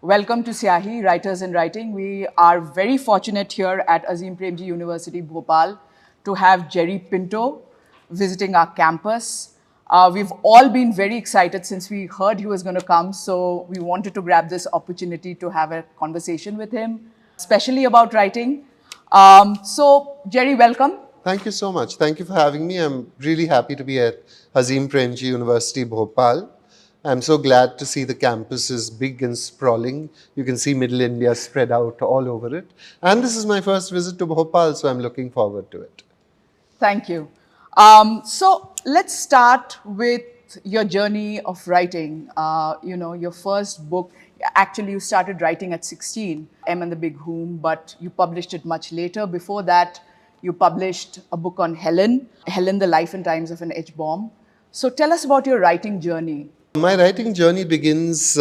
Welcome to Syahi, Writers in Writing. We are very fortunate here at Azim Premji University, Bhopal, to have Jerry Pinto visiting our campus. We've all been very excited since we heard he was going to come, so we wanted to grab this opportunity to have a conversation with him, especially about writing. So, Jerry, welcome. Thank you so much. Thank you for having me. I'm really happy to be at Azim Premji University, Bhopal. I'm so glad to see the campus is big and sprawling. You can see Middle India spread out all over it. And this is my first visit to Bhopal, so I'm looking forward to it. Thank you. So let's start with your journey of writing. Your first book, actually you started writing at 16, M and the Big Hoom, but you published it much later. Before that, you published a book on Helen, The Life and Times of an H-Bomb. So tell us about your writing journey. My writing journey begins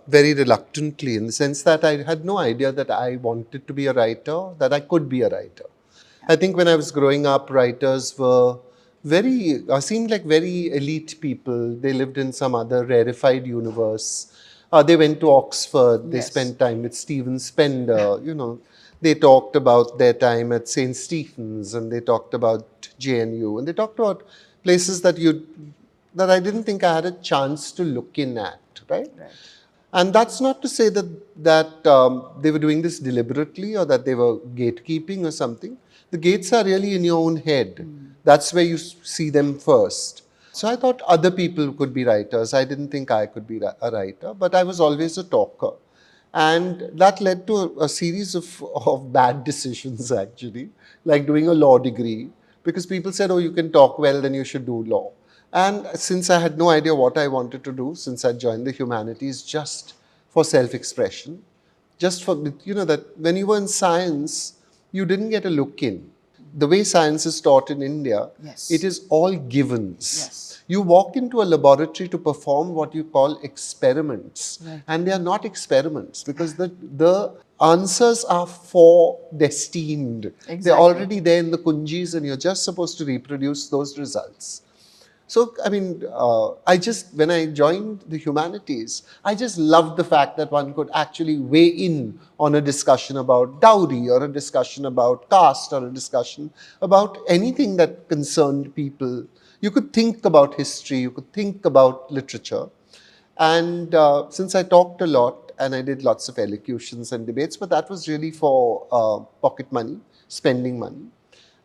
very reluctantly in the sense that I had no idea that I wanted to be a writer, that I could be a writer. I think when I was growing up, writers were seemed like very elite people. They lived in some other rarefied universe. They went to Oxford, they spent time with Stephen Spender, They talked about their time at St. Stephen's and they talked about JNU and they talked about places that I didn't think I had a chance to look in at, right? And that's not to say that they were doing this deliberately or that they were gatekeeping or something. The gates are really in your own head. That's where you see them first. So I thought other people could be writers. I didn't think I could be a writer, but I was always a talker. And that led to a series of bad decisions, actually, like doing a law degree, because people said, oh, you can talk well, then you should do law. And since I had no idea what I wanted to do, since I joined the humanities just for self-expression, just for, that when you were in science, you didn't get a look in. The way science is taught in India, it is all givens. You walk into a laboratory to perform what you call experiments. And they are not experiments because the answers are foredestined. Exactly. They're already there in the kunjis and you're just supposed to reproduce those results. So, when I joined the humanities, I just loved the fact that one could actually weigh in on a discussion about dowry or a discussion about caste or a discussion about anything that concerned people. You could think about history, you could think about literature. And since I talked a lot and I did lots of elocutions and debates, but that was really for pocket money, spending money.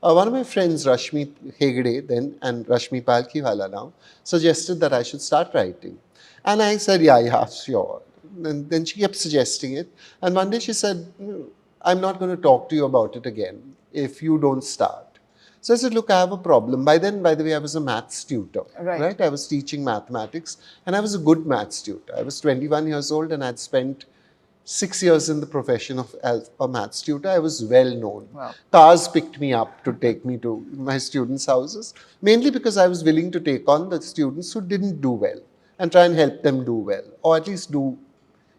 One of my friends, Rashmi Hegde then, and Rashmi Palkhiwala now, suggested that I should start writing. And I said, yeah, sure. And then she kept suggesting it. And one day she said, I'm not going to talk to you about it again if you don't start. So I said, look, I have a problem. By then, by the way, I was a maths tutor, right? I was teaching mathematics and I was a good maths tutor. I was 21 years old and I'd spent 6 years in the profession of a maths tutor. I was well known. Wow. Cars picked me up to take me to my students' houses, mainly because I was willing to take on the students who didn't do well and try and help them do well, or at least do,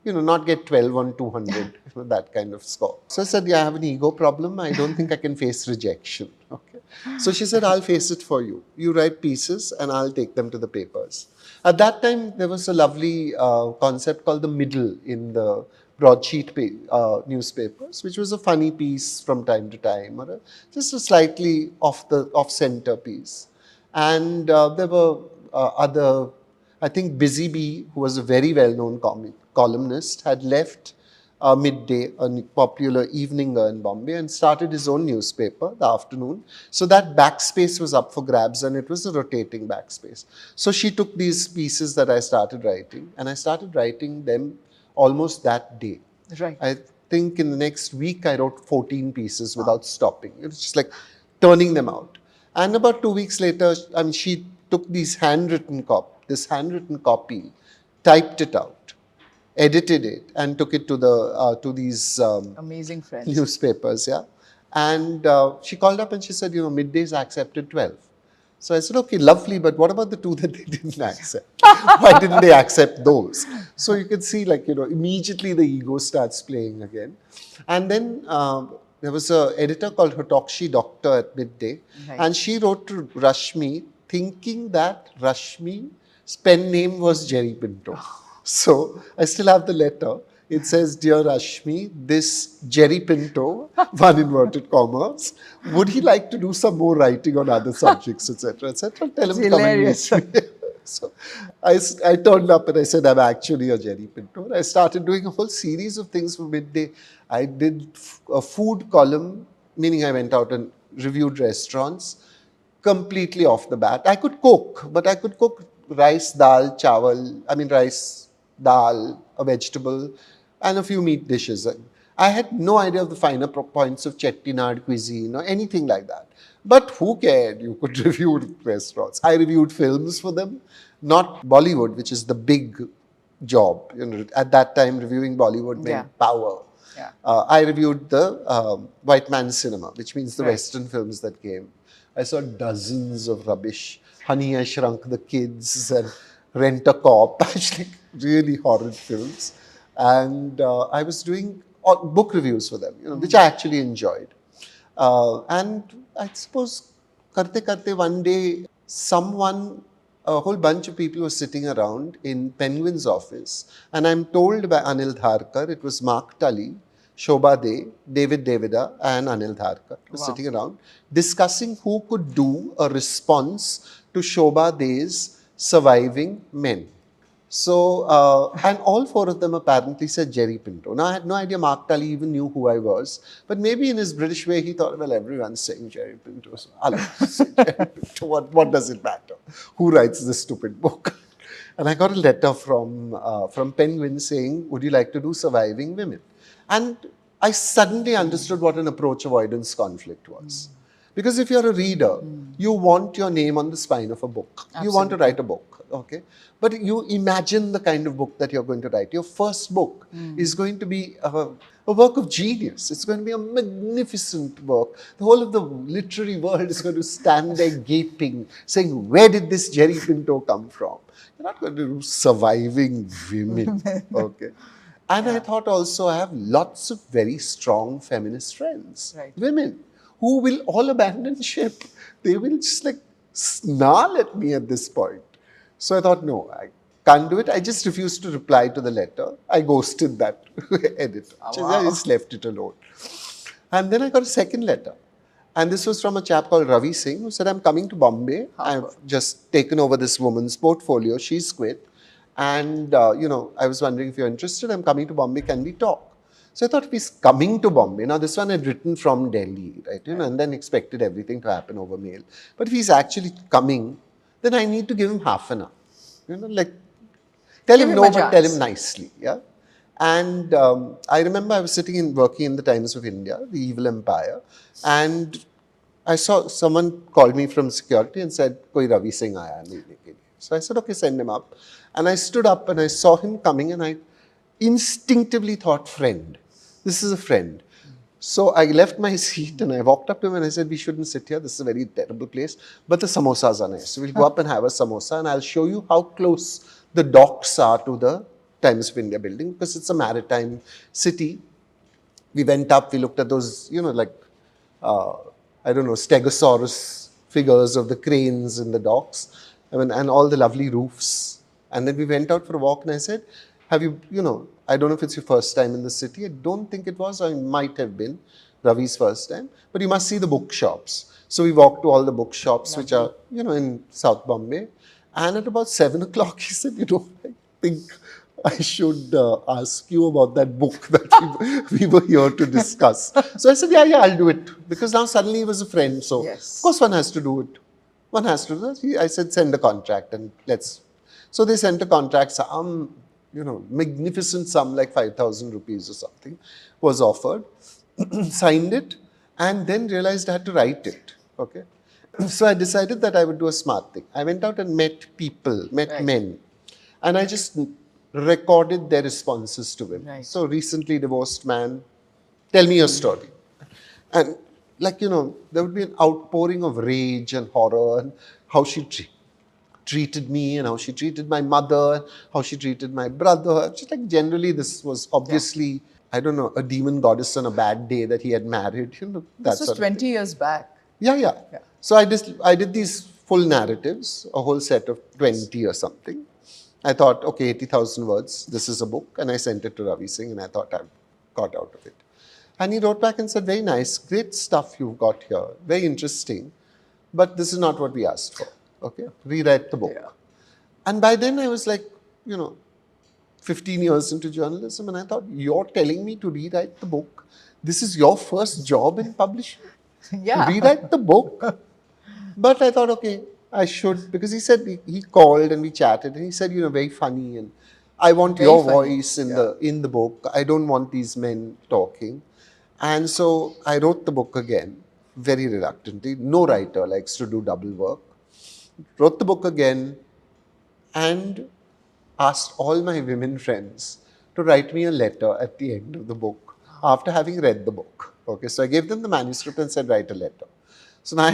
not get 12 on 200, that kind of score. So I said, yeah, I have an ego problem. I don't think I can face rejection. Okay. So she said, I'll face it for you. You write pieces and I'll take them to the papers. At that time, there was a lovely concept called the middle in the broadsheet newspapers, which was a funny piece from time to time, or just a slightly off-center piece. And there were other, I think Busy Bee, who was a very well-known columnist, had left Midday, a popular eveninger in Bombay, and started his own newspaper, The Afternoon. So that backspace was up for grabs, and it was a rotating backspace. So she took these pieces that I started writing, and I started writing them almost that day. Right. I think in the next week, I wrote 14 pieces without stopping. It was just like turning them out. And about 2 weeks later, she took this handwritten copy, typed it out, edited it, and took it to these amazing friends newspapers. Yeah, and she called up and she said, Middays accepted 12. So I said, okay, lovely, but what about the 2 that they didn't accept? Why didn't they accept those? So you can see, immediately the ego starts playing again. And then there was an editor called Hotokshi Doctor at Midday, and she wrote to Rashmi thinking that Rashmi's pen name was Jerry Pinto. So I still have the letter. It says, "Dear Rashmi, this Jerry Pinto, one inverted commas, would he like to do some more writing on other subjects, etc., etc.? Tell It's him to come and hilarious. meet me." So I turned up and I said, "I'm actually a Jerry Pinto." And I started doing a whole series of things for Midday. I did a food column, meaning I went out and reviewed restaurants completely off the bat. I could cook, but I could cook rice, dal, chawal, rice, dal, a vegetable, and a few meat dishes. I had no idea of the finer points of Chettinad cuisine or anything like that. But who cared? You could review restaurants. I reviewed films for them, not Bollywood, which is the big job. At that time, reviewing Bollywood meant power. Yeah. I reviewed the white man's cinema, which means the Right. Western films that came. I saw dozens of rubbish. Honey, I Shrunk the Kids and Rent a Cop, like really horrid films. And I was doing book reviews for them, which I actually enjoyed. And I suppose, karte one day, a whole bunch of people were sitting around in Penguin's office. And I'm told by Anil Dharkar, it was Mark Tully, Shobha Dey, David Devida, and Anil Dharkar were sitting around discussing who could do a response to Shobha Dey's Surviving Men. So, and all four of them apparently said Jerry Pinto. Now, I had no idea Mark Tully even knew who I was. But maybe in his British way, he thought, well, everyone's saying Jerry Pinto. So I'll say Jerry Pinto. What does it matter? Who writes this stupid book? And I got a letter from Penguin saying, would you like to do Surviving Women? And I suddenly understood what an approach avoidance conflict was. Because if you're a reader, you want your name on the spine of a book. Absolutely. You want to write a book, okay? But you imagine the kind of book that you're going to write. Your first book is going to be a work of genius. It's going to be a magnificent work. The whole of the literary world is going to stand there gaping, saying, where did this Jerry Pinto come from? You're not going to do Surviving Women, okay? And I thought also I have lots of very strong feminist friends, women, who will all abandon ship. They will just like snarl at me at this point. So I thought, no, I can't do it. I just refused to reply to the letter. I ghosted that editor. I just left it alone. And then I got a second letter. And this was from a chap called Ravi Singh who said, I'm coming to Bombay. I've just taken over this woman's portfolio. She's quit. And, I was wondering if you're interested. I'm coming to Bombay. Can we talk? So I thought if he's coming to Bombay, now this one I'd written from Delhi, right? And then expected everything to happen over mail. But if he's actually coming, then I need to give him half an hour. Tell him no, but tell him nicely, yeah? And I remember I was working in the Times of India, the evil empire, and I saw someone called me from security and said, Koi Ravi Singh aaya hai milne ke liye. So I said, okay, send him up. And I stood up and I saw him coming and I instinctively thought, friend. This is a friend. So I left my seat and I walked up to him and I said, we shouldn't sit here. This is a very terrible place. But the samosas are nice. So we'll go up and have a samosa and I'll show you how close the docks are to the Times of India building because it's a maritime city. We went up, we looked at those, stegosaurus figures of the cranes in the docks and all the lovely roofs. And then we went out for a walk and I said, have you, I don't know if it's your first time in the city. I don't think it was, or it might have been Ravi's first time. But you must see the bookshops. So we walked to all the bookshops, which are, in South Bombay. And at about 7 o'clock, he said, I think I should ask you about that book that we were here to discuss. So I said, yeah, I'll do it. Because now suddenly he was a friend. So, of course, one has to do it. One has to do it. I said, send a contract and let's. So they sent a contract. Magnificent sum like 5,000 rupees or something was offered, signed it, and then realized I had to write it. Okay. So I decided that I would do a smart thing. I went out and met men, and I just recorded their responses to him. Right. So recently divorced man, tell me your story. And there would be an outpouring of rage and horror and how she treated me and how she treated my mother, how she treated my brother. Just generally this was obviously, I don't know, a demon goddess on a bad day that he had married. This was 20 years back. Yeah. So I did these full narratives, a whole set of 20 or something. I thought, okay, 80,000 words, this is a book. And I sent it to Ravi Singh and I thought I got out of it. And he wrote back and said, very nice, great stuff you've got here, very interesting, but this is not what we asked for. Okay, rewrite the book. Yeah. And by then I was like, 15 years into journalism, and I thought, you're telling me to rewrite the book? This is your first job in publishing? Yeah. Rewrite the book? But I thought, okay, I should, because he said, he called and we chatted, and he said, very funny, and I want Very your funny. voice in the book. I don't want these men talking. And so I wrote the book again, very reluctantly. No writer likes to do double work. Wrote the book again and asked all my women friends to write me a letter at the end of the book after having read the book. Okay, so I gave them the manuscript and said, write a letter. So now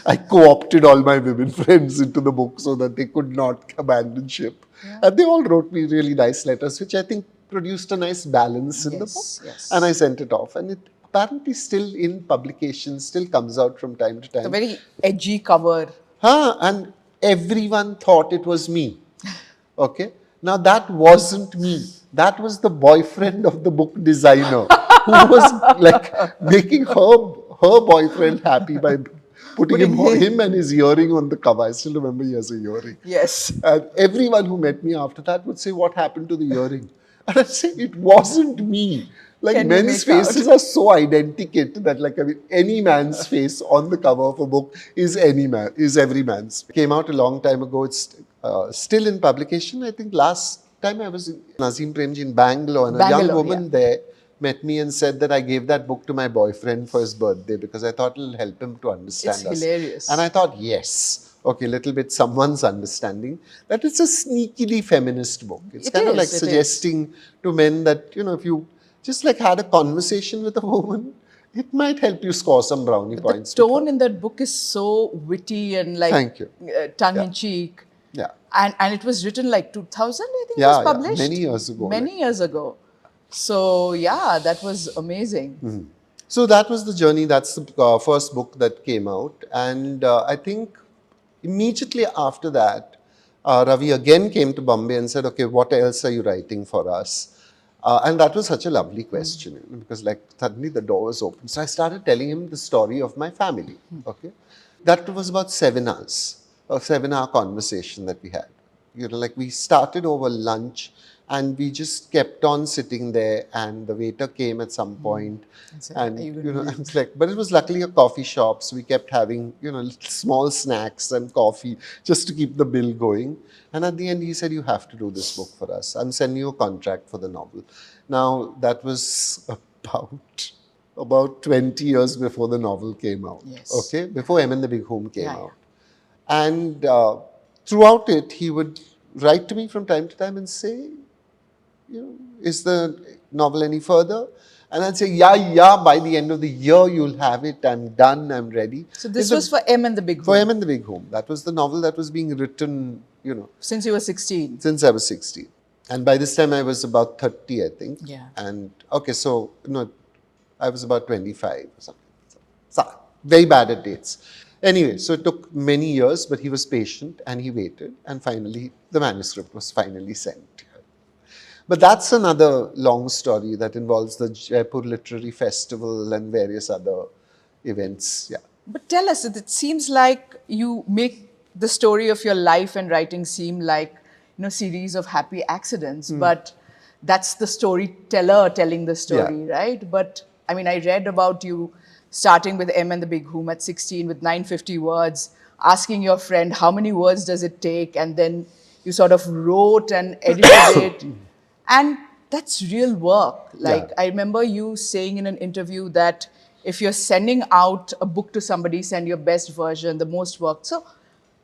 I co-opted all my women friends into the book so that they could not abandon ship. Yeah. And they all wrote me really nice letters, which I think produced a nice balance in the book. Yes. And I sent it off. And it apparently still in publication, still comes out from time to time. A very edgy cover. And everyone thought it was me. Okay. Now that wasn't me. That was the boyfriend of the book designer who was like making her boyfriend happy by putting him and his earring on the cover. I still remember he has a earring. Yes. And everyone who met me after that would say, what happened to the earring? And I'd say, it wasn't me. Like, men's faces are so identical that, any man's face on the cover of a book is every man's. It came out a long time ago. It's still in publication. I think last time I was in Azim Premji in Bangalore, and a young woman there met me and said that I gave that book to my boyfriend for his birthday because I thought it'll help him to understand us. It's hilarious. And I thought, yes, okay, a little bit someone's understanding that it's a sneakily feminist book. It's kind of like suggesting to men that, if you just had a conversation with a woman, it might help you score some brownie points. The tone in that book is so witty and tongue-in-cheek. Yeah. And it was written 2000, I think it was published. Many years ago. Many years ago. So, that was amazing. Mm-hmm. So that was the journey. That's the first book that came out. And I think immediately after that, Ravi again came to Bombay and said, okay, what else are you writing for us? And that was such a lovely question, because suddenly the door was open. So I started telling him the story of my family. Okay, that was about 7 hours, a 7-hour conversation that we had. We started over lunch, and we just kept on sitting there, and the waiter came at some point, and it's but it was luckily a coffee shop, so we kept having small snacks and coffee just to keep the bill going. And at the end, he said, you have to do this book for us. I'm sending you a contract for the novel. Now, that was about 20 years before the novel came out. Yes. Okay, before and the Big Hoom came out. And throughout it, he would write to me from time to time and say, is the novel any further? And I'd say, yeah, by the end of the year, you'll have it. I'm done, I'm ready. So this was for and the Big Hoom? For and the Big Hoom. That was the novel that was being written, Since you were 16? Since I was 16. And by this time, I was about 30, I think. Yeah. And, okay, so, I was about 25 or something. So, very bad at dates. Anyway, so it took many years, but he was patient and he waited. And finally, the manuscript was finally sent. But that's another long story that involves the Jaipur Literary Festival and various other events. Yeah. But tell us, it seems like you make the story of your life and writing seem like, series of happy accidents. But that's the storyteller telling the story, right? But I mean, I read about you starting with M and the Big Hoom at 16 with 950 words, asking your friend, how many words does it take? And then you sort of wrote and edited it. And that's real work. I remember you saying in an interview that if you're sending out a book to somebody, send your best version, the most work. So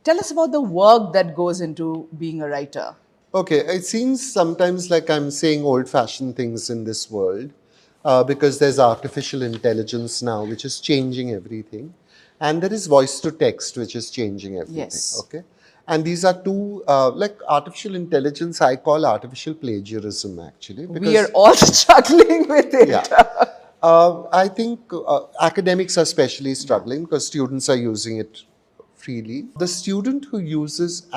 tell us about the work that goes into being a writer. Okay, it seems sometimes like I'm saying old-fashioned things in this world because there's artificial intelligence now, which is changing everything. And there is voice to text, which is changing everything. Yes. Okay. And these are two, artificial intelligence, I call artificial plagiarism, actually. We are all struggling with it. Yeah. I think academics are especially struggling because students are using it freely. The student who uses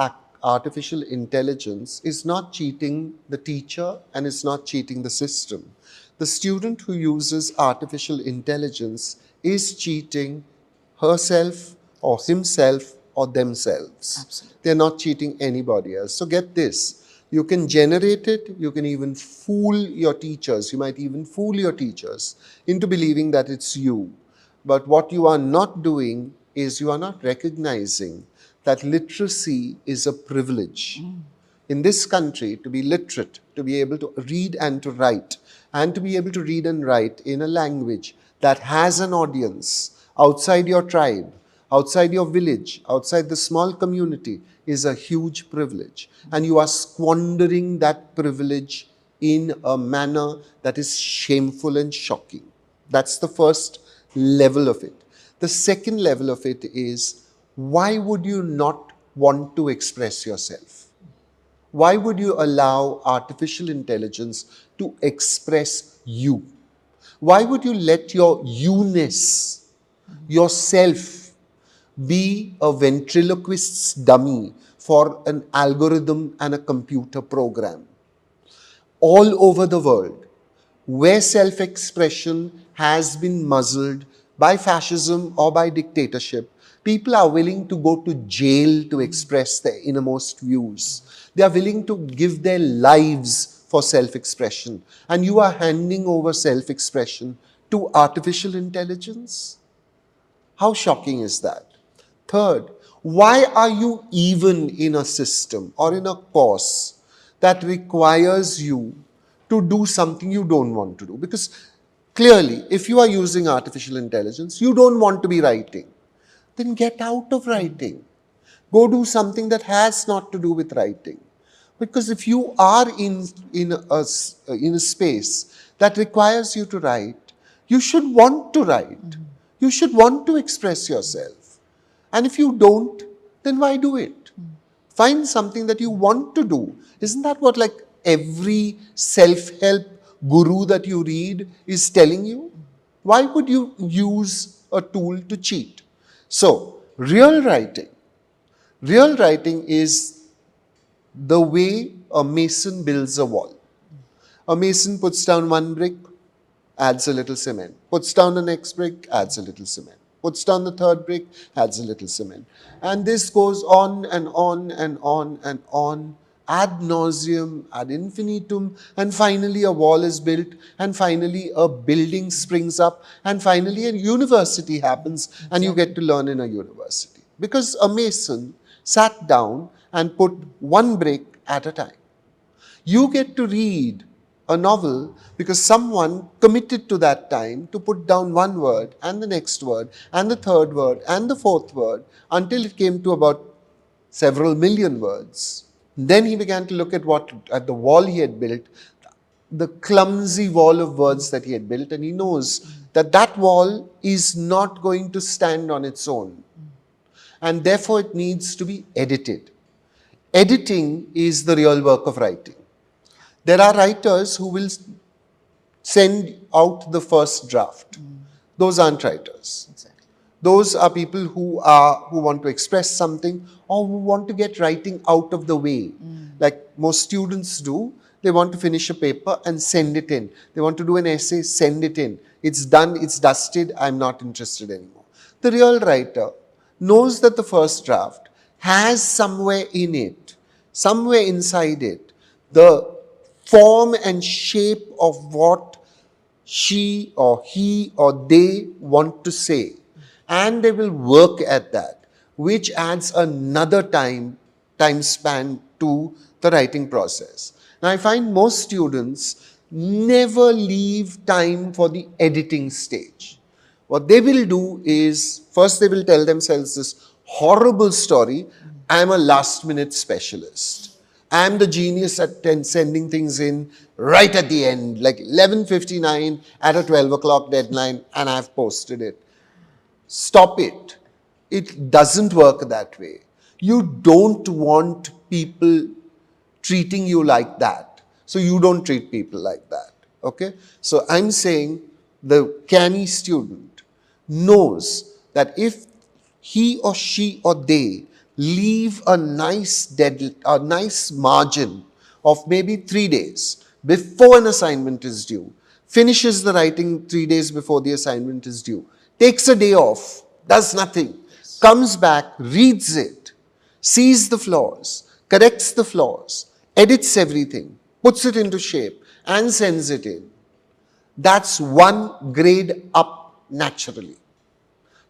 artificial intelligence is not cheating the teacher and is not cheating the system. The student who uses artificial intelligence is cheating herself or himself or themselves. Absolutely. They're not cheating anybody else. So get this. You can generate it. You can even fool your teachers. You might even fool your teachers into believing that it's you. But what you are not doing is you are not recognizing that literacy is a privilege. In this country, to be literate, to be able to read and to write, and to be able to read and write in a language that has an audience outside your tribe, outside your village, outside the small community, is a huge privilege. And you are squandering that privilege in a manner that is shameful and shocking. That's the first level of it. The second level of it is, why would you not want to express yourself? Why would you allow artificial intelligence to express you? Why would you let your you-ness, yourself, be a ventriloquist's dummy for an algorithm and a computer program? All over the world, where self-expression has been muzzled by fascism or by dictatorship, people are willing to go to jail to express their innermost views. They are willing to give their lives for self-expression. And you are handing over self-expression to artificial intelligence? How shocking is that? Third, why are you even in a system or in a course that requires you to do something you don't want to do? Because clearly, if you are using artificial intelligence, you don't want to be writing. Then get out of writing. Go do something that has not to do with writing. Because if you are in a space that requires you to write, you should want to write. You should want to express yourself. And if you don't, then why do it? Find something that you want to do. Isn't that what like every self-help guru that you read is telling you? Why would you use a tool to cheat? So, real writing is the way a mason builds a wall. A mason puts down one brick, adds a little cement. Puts down the next brick, adds a little cement. Puts down the third brick, adds a little cement. And this goes on and on and on and on, ad nauseum, ad infinitum, and finally a wall is built, and finally a building springs up, and finally a university happens, and you get to learn in a university. Because a mason sat down and put one brick at a time. You get to read a novel because someone committed to that time to put down one word and the next word and the third word and the fourth word until it came to about several million words. Then he began to look at the wall he had built, the clumsy wall of words that he had built, and he knows that that wall is not going to stand on its own. And therefore it needs to be edited. Editing is the real work of writing. There are writers who will send out the first draft. Those aren't writers. Exactly. Those are people who want to express something or who want to get writing out of the way. Like most students do, they want to finish a paper and send it in. They want to do an essay, send it in. It's done, it's dusted, I'm not interested anymore. The real writer knows that the first draft has somewhere in it, somewhere inside it, the form and shape of what she or he or they want to say. And they will work at that, which adds another time span to the writing process. Now, I find most students never leave time for the editing stage. What they will do is, first they will tell themselves this horrible story, I'm a last minute specialist. I'm the genius at sending things in right at the end, like 11:59 at a 12 o'clock deadline, and I've posted it. Stop it. It doesn't work that way. You don't want people treating you like that. So you don't treat people like that. Okay? So I'm saying the canny student knows that if he or she or they leave a nice margin of maybe 3 days before an assignment is due, finishes the writing 3 days before the assignment is due, takes a day off, does nothing, comes back, reads it, sees the flaws, corrects the flaws, edits everything, puts it into shape, and sends it in. That's one grade up naturally.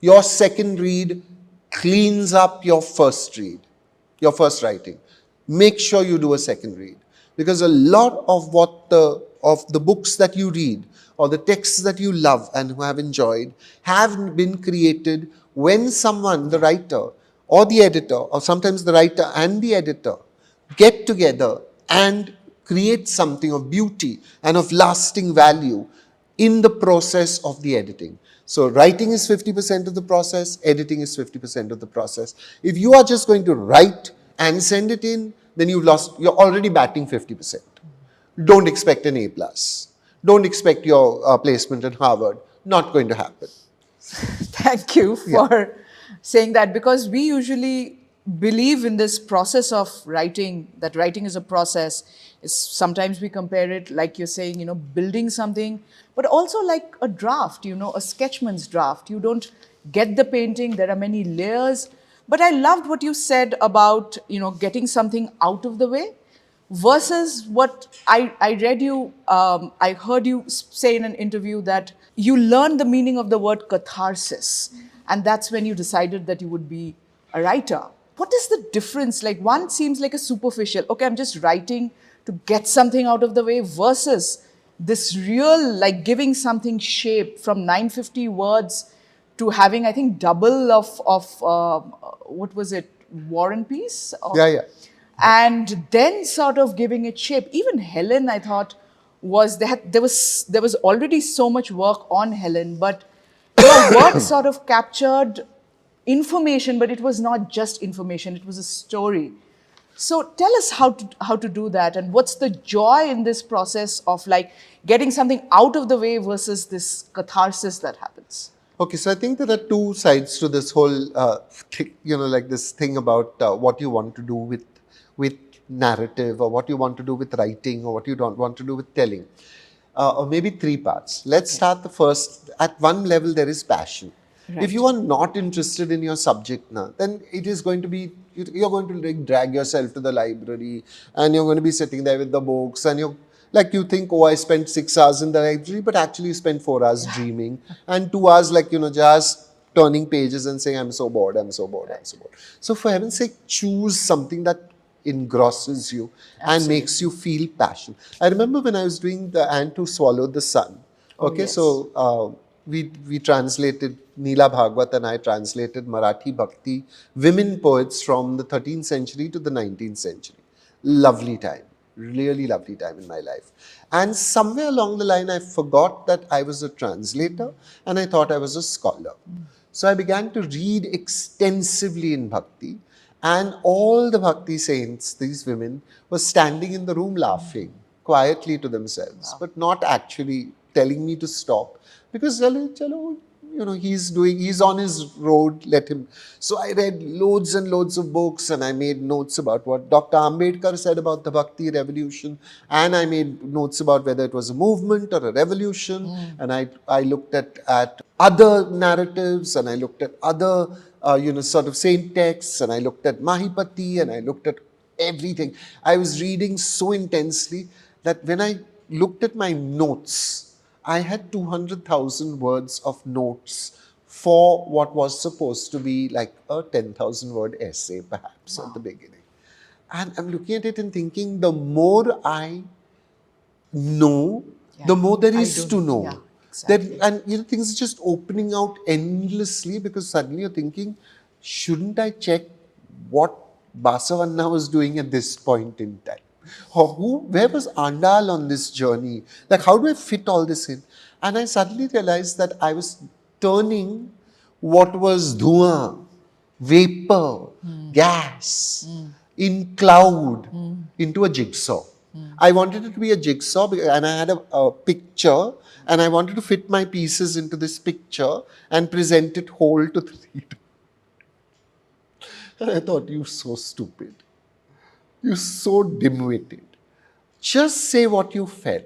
Your second read cleans up your first read, your first writing. Make sure you do a second read, because a lot of the books that you read or the texts that you love and who have enjoyed have been created when someone, the writer or the editor, or sometimes the writer and the editor, get together and create something of beauty and of lasting value in the process of the editing. So writing is 50% of the process, editing is 50% of the process. If you are just going to write and send it in, then you're already batting 50%. Don't expect an A+. Don't expect your placement at Harvard. Not going to happen. Thank you for saying that, because we usually believe in this process of writing, that writing is a process. Sometimes we compare it, like you're saying, building something, but also like a draft, a sketchman's draft. You don't get the painting, there are many layers. But I loved what you said about, getting something out of the way versus what I read you, I heard you say in an interview that you learned the meaning of the word catharsis. And that's when you decided that you would be a writer. What is the difference? Like, one seems like a superficial, okay, I'm just writing to get something out of the way, versus this real, like giving something shape from 950 words to having, I think, double of what was it, War and Peace? Yeah. And then sort of giving it shape. Even Helen, I thought, there was already so much work on Helen, but your work sort of captured information, but it was not just information, it was a story. So tell us how to do that, and what's the joy in this process of like getting something out of the way versus this catharsis that happens? Okay, so I think there are two sides to this whole, like this thing about what you want to do with narrative, or what you want to do with writing, or what you don't want to do with telling, or maybe three parts. Let's start the first. At one level, there is passion. Right. If you are not interested in your subject now, then it is going to be, you're going to like drag yourself to the library, and you're going to be sitting there with the books, and you think, oh, I spent 6 hours in the library, but actually you spent 4 hours dreaming, and 2 hours just turning pages and saying, I'm so bored, I'm so bored, I'm so bored. So for heaven's sake, choose something that engrosses you and makes you feel passion. I remember when I was doing the Ant Who Swallowed the Sun. Okay, yes. so we translated, Neela Bhagwat and I translated Marathi Bhakti women poets from the 13th century to the 19th century. Lovely time. Really lovely time in my life. And somewhere along the line, I forgot that I was a translator and I thought I was a scholar. So I began to read extensively in Bhakti, and all the Bhakti saints, these women, were standing in the room laughing quietly to themselves, but not actually telling me to stop, because he's on his road, let him. So I read loads and loads of books, and I made notes about what Dr. Ambedkar said about the Bhakti revolution, and I made notes about whether it was a movement or a revolution, and I looked at other narratives, and I looked at other sort of saint texts, and I looked at Mahipati, and I looked at everything. I was reading so intensely that when I looked at my notes, I had 200,000 words of notes for what was supposed to be like a 10,000 word essay, perhaps, at the beginning. And I'm looking at it and thinking, the more I know, the more there is to know. Yeah, exactly. And things are just opening out endlessly, because suddenly you're thinking, shouldn't I check what Basavanna was doing at this point in time? Where was Andal on this journey? Like, how do I fit all this in? And I suddenly realized that I was turning what was dhua, vapor, gas, in cloud, into a jigsaw. I wanted it to be a jigsaw, and I had a picture, and I wanted to fit my pieces into this picture and present it whole to the reader. And I thought, you're so stupid. You're so dim-witted. Just say what you felt.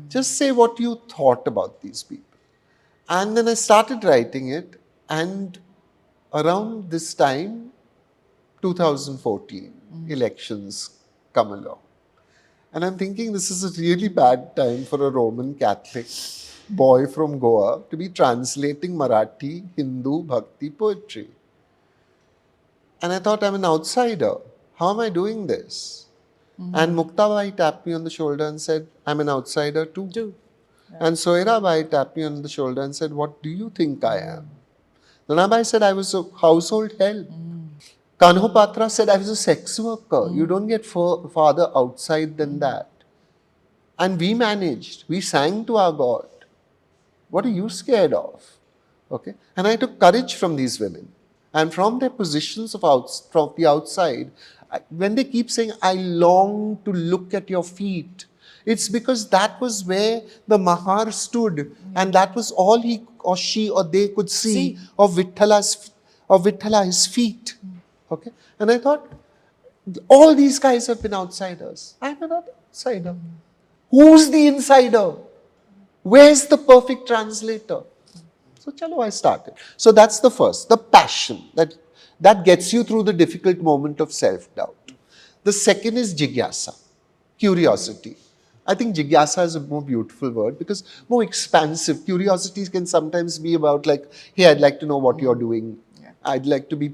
Just say what you thought about these people. And then I started writing it, and around this time, 2014, elections come along. And I'm thinking this is a really bad time for a Roman Catholic boy from Goa to be translating Marathi, Hindu, Bhakti poetry. And I thought, I'm an outsider. How am I doing this? And Muktabai tapped me on the shoulder and said, I'm an outsider too. And Soirabai tapped me on the shoulder and said, what do you think I am? Nanabai said, I was a household help. Kanho Patra said, I was a sex worker. You don't get farther outside than that. And we managed. We sang to our God. What are you scared of? Okay. And I took courage from these women. And from their positions from the outside, when they keep saying, I long to look at your feet, it's because that was where the Mahar stood. And that was all he or she or they could see of Vithala, his feet. Okay. And I thought, all these guys have been outsiders. I'm an outsider. Who's the insider? Where's the perfect translator? So chalo, I started. So that's the first, the passion that gets you through the difficult moment of self-doubt. The second is jigyasa, curiosity. I think jigyasa is a more beautiful word because more expansive. Curiosity can sometimes be about like, hey, I'd like to know what you're doing. I'd like to be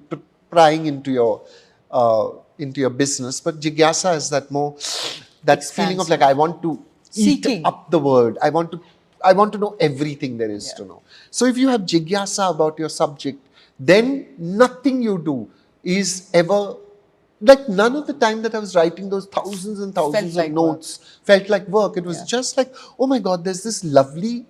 prying into your business. But jigyasa is that more, that feeling of like, I want to eat up the world. I want to know everything there is to know. So if you have jigyasa about your subject, then nothing you do is ever, like none of the time that I was writing those thousands and thousands of notes felt like work. It was just like, oh my God, there's this lovely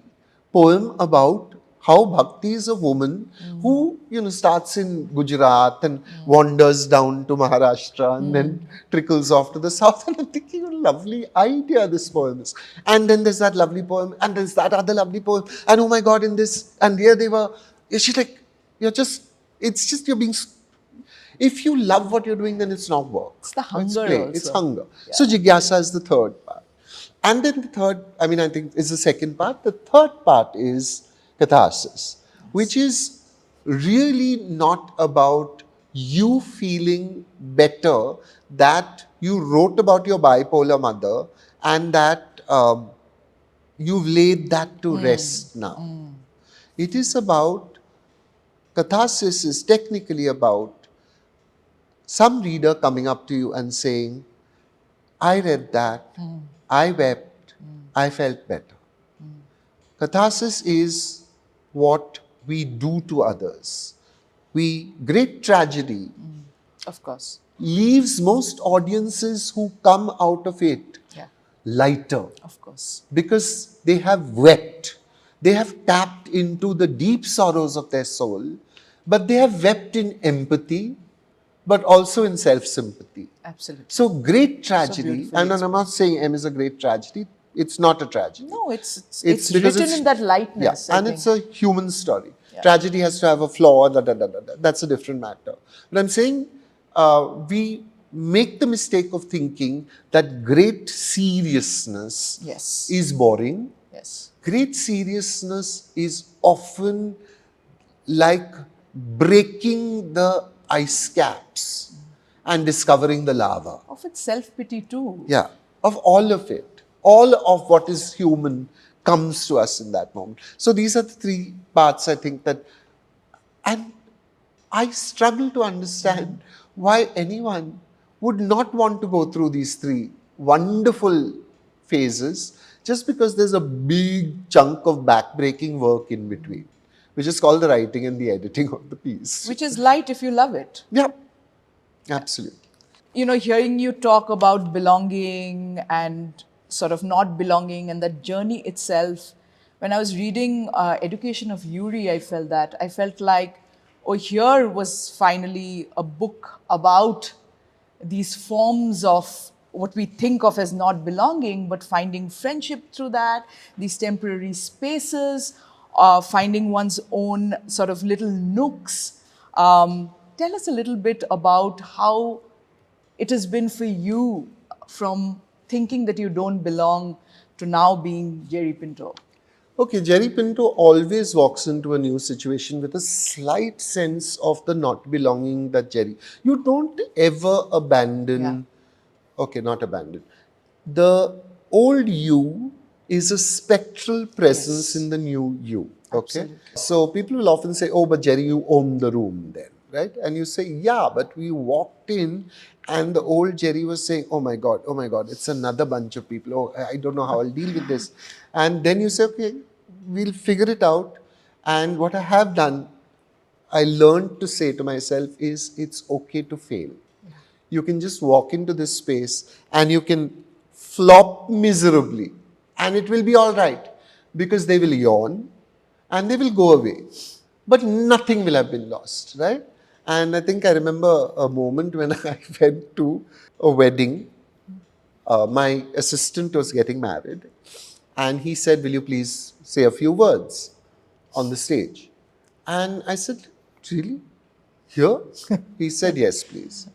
poem about how Bhakti is a woman who, starts in Gujarat and wanders down to Maharashtra and then trickles off to the south. And I'm thinking, a lovely idea this poem is. And then there's that lovely poem and there's that other lovely poem. And oh my God, in this, and here they were, she's like, you're being, if you love what you're doing, then it's not work. It's the hunger it's play. also. It's hunger. Yeah. So jigyasa is the third part. And then the third, I think is the second part. The third part is catharsis, which is really not about you feeling better that you wrote about your bipolar mother and that you've laid that to rest now. It is about, catharsis is technically about some reader coming up to you and saying, I read that, I wept, I felt better. Catharsis is what we do to others. Great tragedy, of course, leaves most audiences who come out of it lighter. Of course. Because they have wept. They have tapped into the deep sorrows of their soul, but they have wept in empathy, but also in self-sympathy. Absolutely. So great tragedy, and I'm not saying M is a great tragedy, it's not a tragedy. No, it's written in that lightness. Yeah, and it's a human story. Yeah. Tragedy has to have a flaw, that's a different matter. But I'm saying we make the mistake of thinking that great seriousness is boring. Yes. Great seriousness is often like breaking the ice caps and discovering the lava. Of its self-pity too. Yeah, of all of it. All of what is human comes to us in that moment. So these are the three parts I think that, and I struggle to understand why anyone would not want to go through these three wonderful phases just because there's a big chunk of backbreaking work in between, which is called the writing and the editing of the piece. Which is light if you love it. Yeah, absolutely. Hearing you talk about belonging and sort of not belonging and that journey itself, when I was reading Education of Yuri, I felt like, oh, here was finally a book about these forms of what we think of as not belonging, but finding friendship through that, these temporary spaces, finding one's own sort of little nooks. Tell us a little bit about how it has been for you from thinking that you don't belong to now being Jerry Pinto. Okay, Jerry Pinto always walks into a new situation with a slight sense of the not belonging that Jerry. You don't ever abandon, okay, not abandon. The old you is a spectral presence in the new you. Okay. Absolutely. So people will often say, oh, but Jerry, you own the room then, right? And you say, yeah, but we walked in and the old Jerry was saying, oh my God, it's another bunch of people. Oh, I don't know how I'll deal with this. And then you say, okay, we'll figure it out. And what I have done, I learned to say to myself is, it's okay to fail. You can just walk into this space and you can flop miserably and it will be all right because they will yawn and they will go away. But nothing will have been lost, right? And I think I remember a moment when I went to a wedding. My assistant was getting married and he said, will you please say a few words on the stage? And I said, really? Here? He said, yes, please.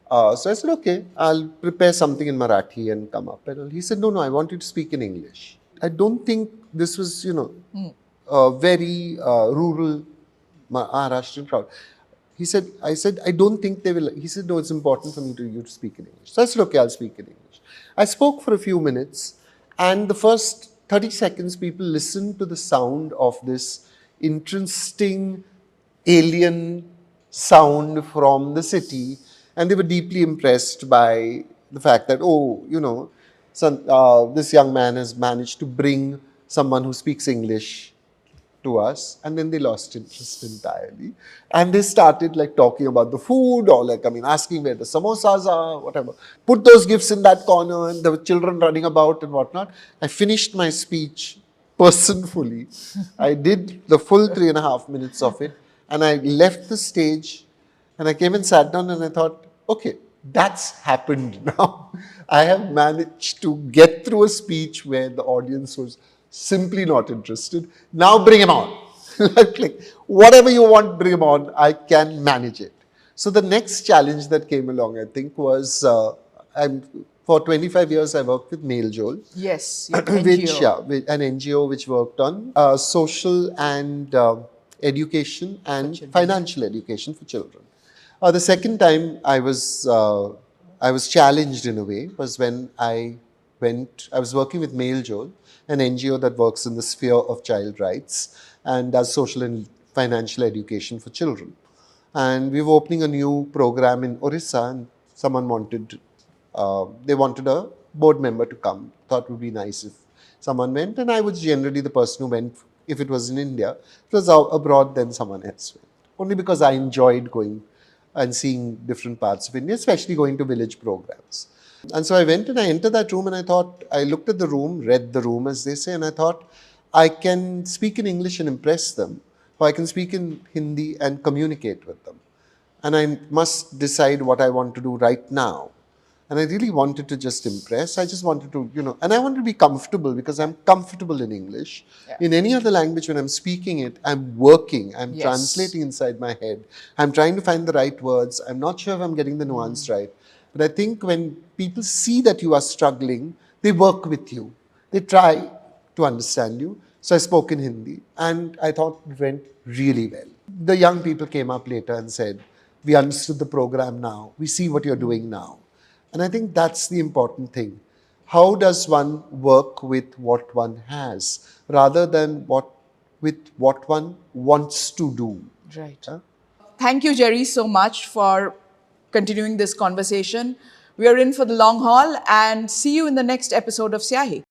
So I said, okay, I'll prepare something in Marathi and come up. And he said, no, I want you to speak in English. I don't think this was, a very rural Maharashtrian crowd. I said, I don't think they will. He said, no, it's important for you to speak in English. So I said, okay, I'll speak in English. I spoke for a few minutes and the first 30 seconds, people listened to the sound of this interesting alien sound from the city and they were deeply impressed by the fact that, this young man has managed to bring someone who speaks English to us, and then they lost interest entirely. And they started like talking about the food or asking where the samosas are, whatever. Put those gifts in that corner and there were children running about and whatnot. I finished my speech personally. I did the full 3.5 minutes of it and I left the stage and I came and sat down and I thought, okay, that's happened now. I have managed to get through a speech where the audience was simply not interested. Now bring him on. Like, whatever you want, bring him on. I can manage it. So the next challenge that came along, I think, was for 25 years I worked with Mail Joel. Yes, your With an NGO which worked on social and education and financial education for children. The second time I was challenged in a way was when I was working with Mail Joel, an NGO that works in the sphere of child rights and does social and financial education for children. And we were opening a new program in Orissa and someone wanted a board member to come. Thought it would be nice if someone went, and I was generally the person who went if it was in India. If it was abroad, then someone else went. Only because I enjoyed going and seeing different parts of India, especially going to village programs. And so I went and I entered that room and I looked at the room, read the room as they say, and I thought, I can speak in English and impress them, or I can speak in Hindi and communicate with them. And I must decide what I want to do right now. And I really wanted to just impress. I just wanted to, and I wanted to be comfortable because I'm comfortable in English. Yeah. In any other language, when I'm speaking it, I'm working, I'm translating inside my head. I'm trying to find the right words. I'm not sure if I'm getting the nuance right. But I think when people see that you are struggling, they work with you. They try to understand you. So I spoke in Hindi and I thought it went really well. The young people came up later and said, we understood the program now. We see what you're doing now. And I think that's the important thing. How does one work with what one has rather than with what one wants to do? Right. Thank you, Jerry, so much for continuing this conversation. We are in for the long haul and see you in the next episode of Syahi.